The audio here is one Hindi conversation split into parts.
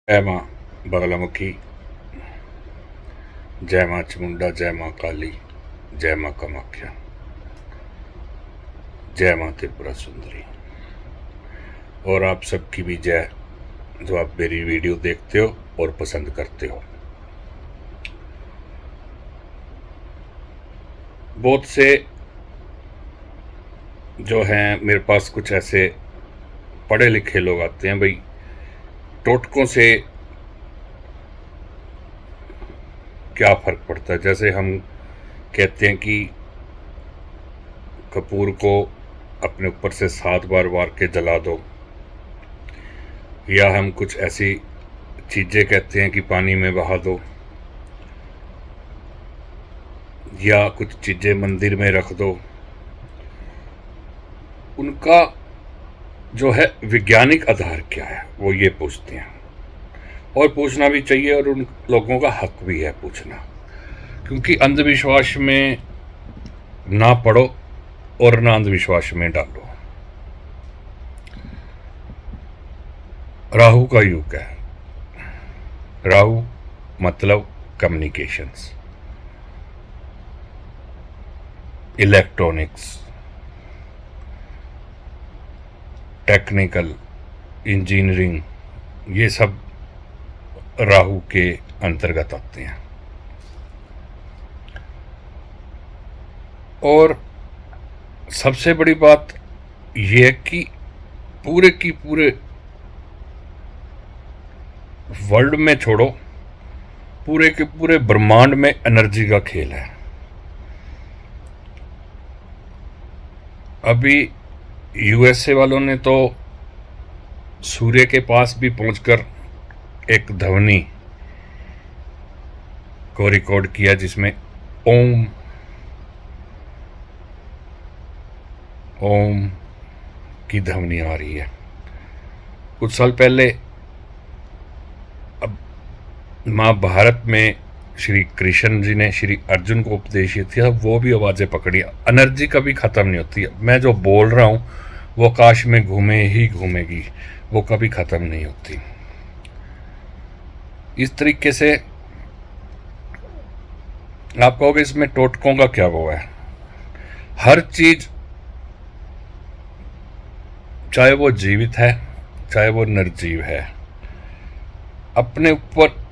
जय माँ बगलामुखी, जय माँ चामुंडा, जय माँ काली, जय माँ कामाख्या, जय माँ त्रिपुरा सुंदरी। और आप सबकी भी जय, जो आप मेरी वीडियो देखते हो और पसंद करते हो। बहुत से जो हैं मेरे पास कुछ ऐसे पढ़े लिखे लोग आते हैं, भाई टोटकों से क्या फ़र्क पड़ता है। जैसे हम कहते हैं कि कपूर को अपने ऊपर से 7 बार वार के जला दो, या हम कुछ ऐसी चीज़ें कहते हैं कि पानी में बहा दो, या कुछ चीज़ें मंदिर में रख दो। उनका जो है वैज्ञानिक आधार क्या है, वो ये पूछते हैं, और पूछना भी चाहिए, और उन लोगों का हक भी है पूछना। क्योंकि अंधविश्वास में ना पड़ो और ना अंधविश्वास में डालो। राहु का युग है। राहु मतलब कम्युनिकेशंस, इलेक्ट्रॉनिक्स, टेक्निकल, इंजीनियरिंग, ये सब राहु के अंतर्गत आते हैं। और सबसे बड़ी बात यह है कि पूरे की पूरे वर्ल्ड में छोड़ो, पूरे के पूरे ब्रह्मांड में एनर्जी का खेल है। अभी यूएसए वालों ने तो सूर्य के पास भी पहुंचकर एक ध्वनि को रिकॉर्ड किया जिसमें ओम ओम की ध्वनि आ रही है। कुछ साल पहले अब महाभारत में श्री कृष्ण जी ने श्री अर्जुन को उपदेश किया, वो भी आवाज़ें पकड़ी। एनर्जी कभी ख़त्म नहीं होती। मैं जो बोल रहा हूँ वो आकाश में घूमे ही घूमेगी, वो कभी ख़त्म नहीं होती। इस तरीके से आप कहोगे इसमें टोटकों का क्या वो है। हर चीज़, चाहे वो जीवित है चाहे वो निर्जीव है, अपने ऊपर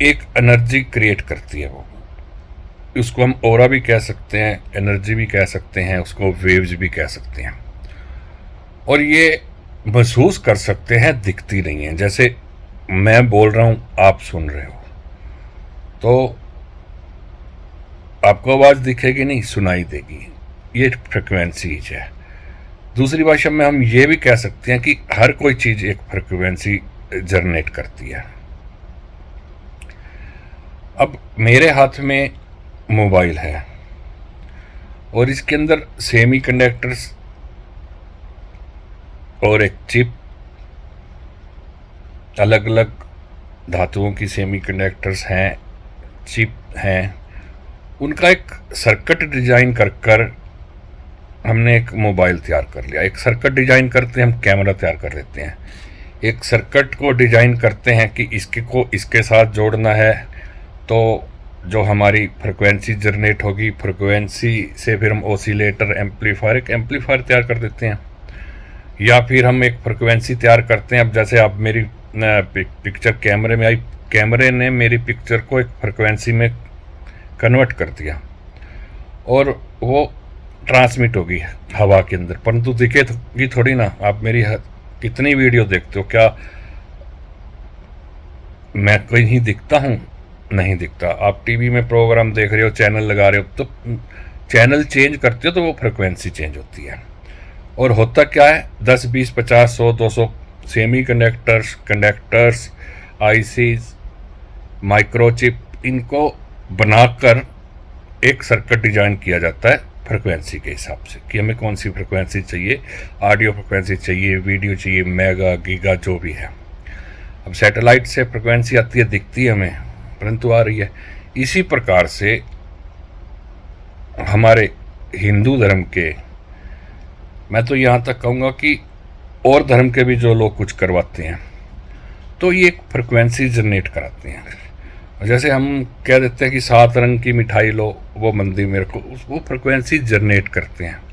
एक एनर्जी क्रिएट करती है। वो उसको हम ऑरा भी कह सकते हैं, एनर्जी भी कह सकते हैं, उसको वेव्स भी कह सकते हैं। और ये महसूस कर सकते हैं, दिखती नहीं है। जैसे मैं बोल रहा हूँ, आप सुन रहे हो, तो आपको आवाज़ दिखेगी नहीं, सुनाई देगी। ये फ्रिक्वेंसीज है। दूसरी भाषा में हम ये भी कह सकते हैं कि हर कोई चीज़ एक फ्रिक्वेंसी जनरेट करती है। अब मेरे हाथ में मोबाइल है और इसके अंदर सेमीकंडक्टर्स और एक चिप, अलग अलग धातुओं की सेमीकंडक्टर्स हैं, चिप हैं, उनका एक सर्किट डिजाइन कर हमने एक मोबाइल तैयार कर लिया। एक सर्किट डिजाइन करते हैं हम, कैमरा तैयार कर लेते हैं। एक सर्किट को डिजाइन करते हैं कि इसके को इसके साथ जोड़ना है, तो जो हमारी फ्रिक्वेंसी जनरेट होगी, फ्रिक्वेंसी से फिर हम ओसिलेटर, एम्पलीफायर, एक एम्पलीफायर तैयार कर देते हैं। या फिर हम एक फ्रिक्वेंसी तैयार करते हैं। अब जैसे आप मेरी पिक्चर कैमरे में आई, कैमरे ने मेरी पिक्चर को एक फ्रिक्वेंसी में कन्वर्ट कर दिया और वो ट्रांसमिट होगी हवा के अंदर, परंतु दिखेगी थोड़ी ना। आप मेरी कितनी वीडियो देखते हो, क्या मैं कहीं दिखता हूँ? नहीं दिखता। आप टीवी में प्रोग्राम देख रहे हो, चैनल लगा रहे हो, तो चैनल चेंज करते हो तो वो फ्रिक्वेंसी चेंज होती है। और होता क्या है, 10, 20, 50, 100, 200 सेमी कंडक्टर्स, आईसीज, माइक्रोचिप, इनको बनाकर एक सर्किट डिजाइन किया जाता है फ्रिक्वेंसी के हिसाब से कि हमें कौन सी फ्रिक्वेंसी चाहिए, ऑडियो फ्रिक्वेंसी चाहिए, वीडियो चाहिए, मेगा, गीगा, जो भी है। अब सैटेलाइट से फ्रिक्वेंसी आती है, दिखती है हमें, परंतु आ रही है। इसी प्रकार से हमारे हिंदू धर्म के, मैं तो यहाँ तक कहूँगा कि और धर्म के भी जो लोग कुछ करवाते हैं, तो ये एक फ्रिक्वेंसी जनरेट कराते हैं। और जैसे हम कह देते हैं कि 7 रंग की मिठाई लो, वो मंदिर मेरे को, वो फ्रिक्वेंसी जनरेट करते हैं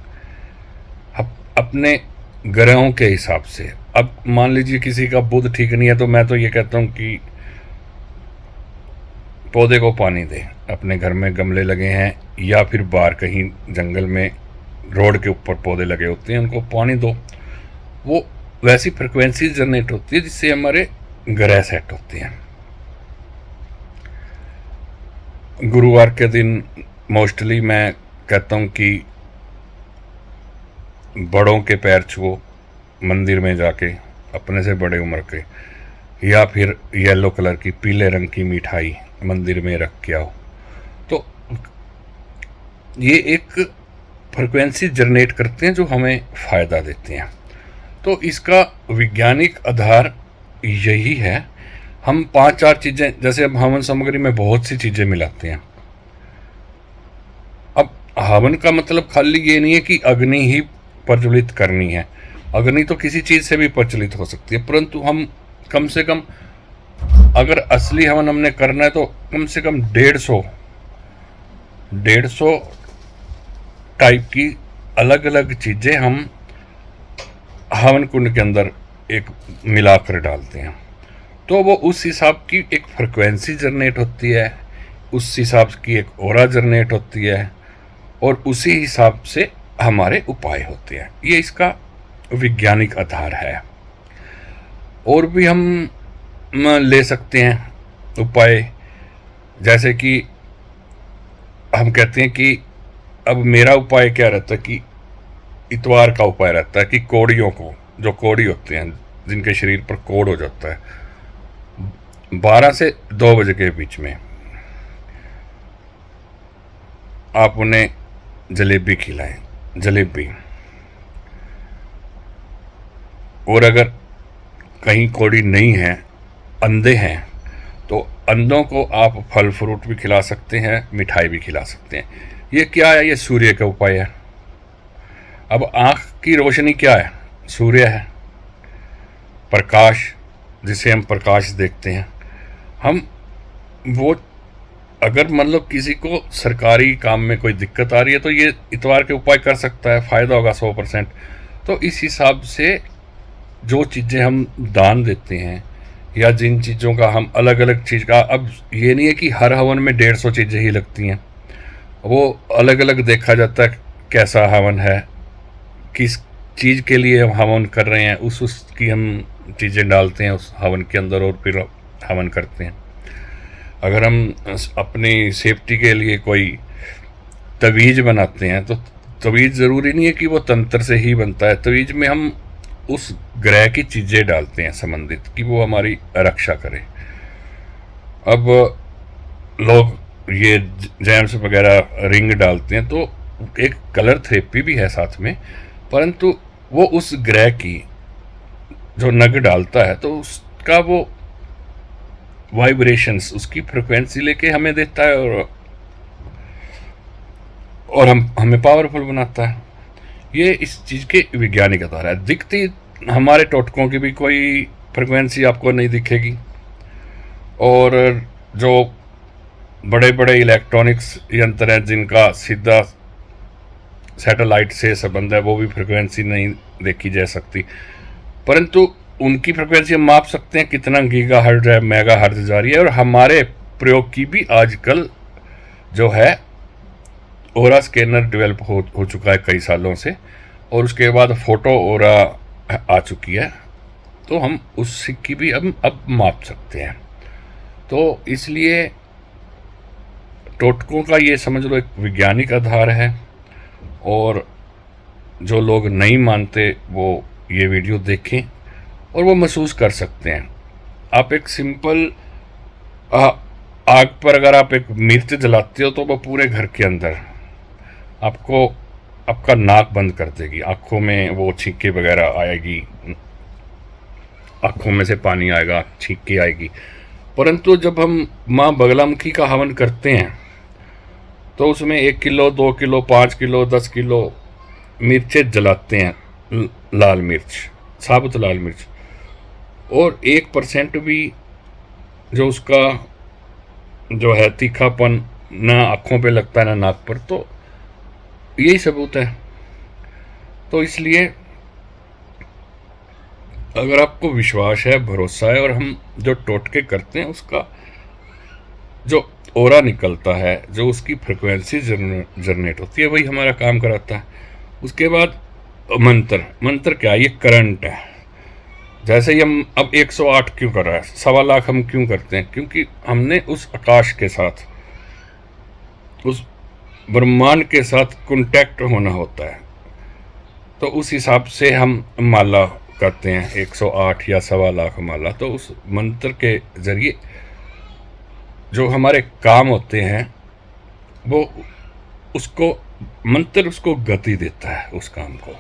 अपने ग्रहों के हिसाब से। अब मान लीजिए किसी का बुध ठीक नहीं है, तो मैं तो ये कहता हूँ कि पौधे को पानी दे, अपने घर में गमले लगे हैं या फिर बाहर कहीं जंगल में रोड के ऊपर पौधे लगे होते हैं, उनको पानी दो। वो वैसी फ्रिक्वेंसी जनरेट होती है जिससे हमारे ग्रह सेट होते हैं। गुरुवार के दिन मोस्टली मैं कहता हूँ कि बड़ों के पैर छुओ मंदिर में जाके, अपने से बड़े उम्र के, या फिर येलो कलर की, पीले रंग की मिठाई मंदिर में रख के आओ। तो ये एक फ्रिक्वेंसी जनरेट करते हैं जो हमें फ़ायदा देते हैं। तो इसका वैज्ञानिक आधार यही है। हम 5-4 चीज़ें, जैसे अब हवन सामग्री में बहुत सी चीज़ें मिलाते हैं। अब हवन का मतलब खाली ये नहीं है कि अग्नि ही प्रज्वलित करनी है, अग्नि तो किसी चीज़ से भी प्रज्वलित हो सकती है, परंतु हम कम से कम, अगर असली हवन हमने करना है तो कम से कम 150 टाइप की अलग अलग चीज़ें हम हवन कुंड के अंदर एक मिलाकर डालते हैं। तो वो उस हिसाब की एक फ्रिक्वेंसी जनरेट होती है, उस हिसाब की एक ऑरा जनरेट होती है, और उसी हिसाब से हमारे उपाय होते हैं। ये इसका वैज्ञानिक आधार है। और भी हम ले सकते हैं उपाय, जैसे कि हम कहते हैं कि अब मेरा उपाय क्या रहता है कि इतवार का उपाय रहता है कि कोड़ियों को, जो कोड़ी होते हैं जिनके शरीर पर कोड़ हो जाता है, 12 से 2 बजे के बीच में आप उन्हें जलेबी खिलाएं, जलेबी। और अगर कहीं कोड़ी नहीं है, अंधे हैं, तो अंधों को आप फल फ्रूट भी खिला सकते हैं, मिठाई भी खिला सकते हैं। ये क्या है? ये सूर्य का उपाय है। अब आँख की रोशनी क्या है? सूर्य है, प्रकाश, जिसे हम प्रकाश देखते हैं। हम वो, अगर मतलब किसी को सरकारी काम में कोई दिक्कत आ रही है तो ये इतवार के उपाय कर सकता है, फ़ायदा होगा 100%। तो इस हिसाब से जो चीज़ें हम दान देते हैं, या जिन चीज़ों का हम अलग अलग चीज़ का, अब ये नहीं है कि हर हवन में 150 चीज़ें ही लगती हैं, वो अलग अलग देखा जाता है कैसा हवन है, किस चीज़ के लिए हम हवन कर रहे हैं, उसकी हम चीज़ें डालते हैं उस हवन के अंदर और फिर हवन करते हैं। अगर हम अपनी सेफ्टी के लिए कोई तवीज़ बनाते हैं, तो तवीज़ ज़रूरी नहीं है कि वो तंत्र से ही बनता है। तवीज़ में हम उस ग्रह की चीज़ें डालते हैं संबंधित, कि वो हमारी रक्षा करे। अब लोग ये जैम्स वगैरह रिंग डालते हैं, तो एक कलर थेरेपी भी है साथ में, परंतु वो उस ग्रह की जो नग डालता है तो उसका वो वाइब्रेशंस, उसकी फ्रिक्वेंसी लेके हमें देता है, और हमें पावरफुल बनाता है। ये इस चीज़ के वैज्ञानिक आधार है। दिखती हमारे टोटकों की भी कोई फ्रिक्वेंसी आपको नहीं दिखेगी, और जो बड़े बड़े इलेक्ट्रॉनिक्स यंत्र हैं जिनका सीधा सैटेलाइट से संबंध है, वो भी फ्रिक्वेंसी नहीं देखी जा सकती, परंतु उनकी फ्रिक्वेंसी हम माप सकते हैं कितना गीगा हर्ट्ज है, मेगा हर्ट्ज जा रही है। और हमारे प्रयोग की भी आजकल जो है ओरा स्कैनर डेवलप हो चुका है कई सालों से, और उसके बाद फोटो ओरा आ चुकी है, तो हम उसकी भी अब माप सकते हैं। तो इसलिए टोटकों का ये समझ लो एक वैज्ञानिक आधार है, और जो लोग नहीं मानते वो ये वीडियो देखें और वो महसूस कर सकते हैं। आप एक सिंपल आग पर अगर आप एक मिर्च जलाते हो तो वो पूरे घर के अंदर आपको आपका नाक बंद कर देगी, आँखों में वो छींके वगैरह आएगी, आँखों में से पानी आएगा, छींके आएगी। परंतु जब हम माँ बगलामुखी का हवन करते हैं तो उसमें 1 किलो, 2 किलो, 5 किलो, 10 किलो मिर्चें जलाते हैं, लाल मिर्च, साबुत लाल मिर्च, और 1% भी जो उसका जो है तीखापन ना आँखों पे लगता है ना नाक पर, तो यही सबूत है। तो इसलिए अगर आपको विश्वास है, भरोसा है, और हम जो टोटके करते हैं उसका जो ओरा निकलता है, जो उसकी फ्रिक्वेंसी जनरेट होती है, वही हमारा काम कराता है। उसके बाद मंत्र क्या है? ये करंट है। जैसे ही हम अब 108 क्यों कर रहा है, 1.25 हम क्यों करते हैं? क्योंकि हमने उस आकाश के साथ, उस ब्रह्मांड के साथ कॉन्टैक्ट होना होता है। तो उस हिसाब से हम माला करते हैं, 108 या 1.25 माला। तो उस मंत्र के जरिए जो हमारे काम होते हैं, वो उसको मंत्र उसको गति देता है उस काम को।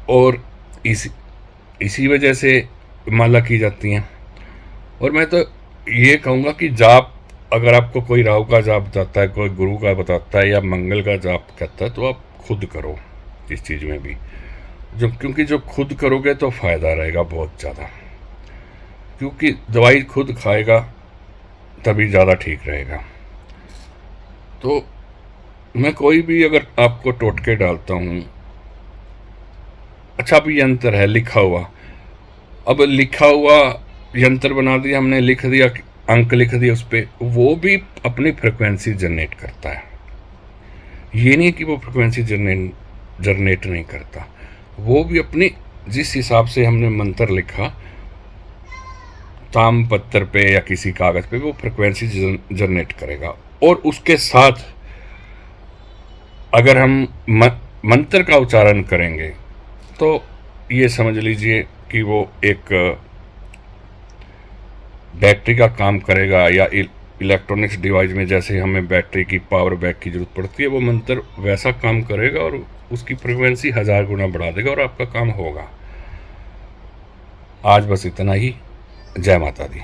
और इसी वजह से माला की जाती हैं। और मैं तो ये कहूँगा कि जाप, अगर आपको कोई राहु का जाप बताता है, कोई गुरु का बताता है, या मंगल का जाप कहता है, तो आप खुद करो इस चीज़ में भी। क्योंकि जो खुद करोगे तो फ़ायदा रहेगा बहुत ज़्यादा। क्योंकि दवाई खुद खाएगा तभी ज़्यादा ठीक रहेगा। तो मैं कोई भी अगर आपको टोटके डालता हूँ, अच्छा अभी यंत्र है लिखा हुआ, अब लिखा हुआ यंत्र बना दिया हमने, लिख दिया, अंक लिख दिया उस पर, वो भी अपनी फ्रिक्वेंसी जनरेट करता है। ये नहीं कि वो फ्रिक्वेंसी जनरेट नहीं करता, वो भी अपनी जिस हिसाब से हमने मंत्र लिखा ताम पत्थर पे या किसी कागज़ पे, वो फ्रिक्वेंसी जनरेट करेगा। और उसके साथ अगर हम मंत्र का उच्चारण करेंगे तो ये समझ लीजिए कि वो एक बैटरी का काम करेगा, या इलेक्ट्रॉनिक्स डिवाइस में जैसे हमें बैटरी की पावर बैंक की ज़रूरत पड़ती है, वो मंत्र वैसा काम करेगा और उसकी फ्रिक्वेंसी 1000 गुना बढ़ा देगा और आपका काम होगा। आज बस इतना ही। जय माता दी।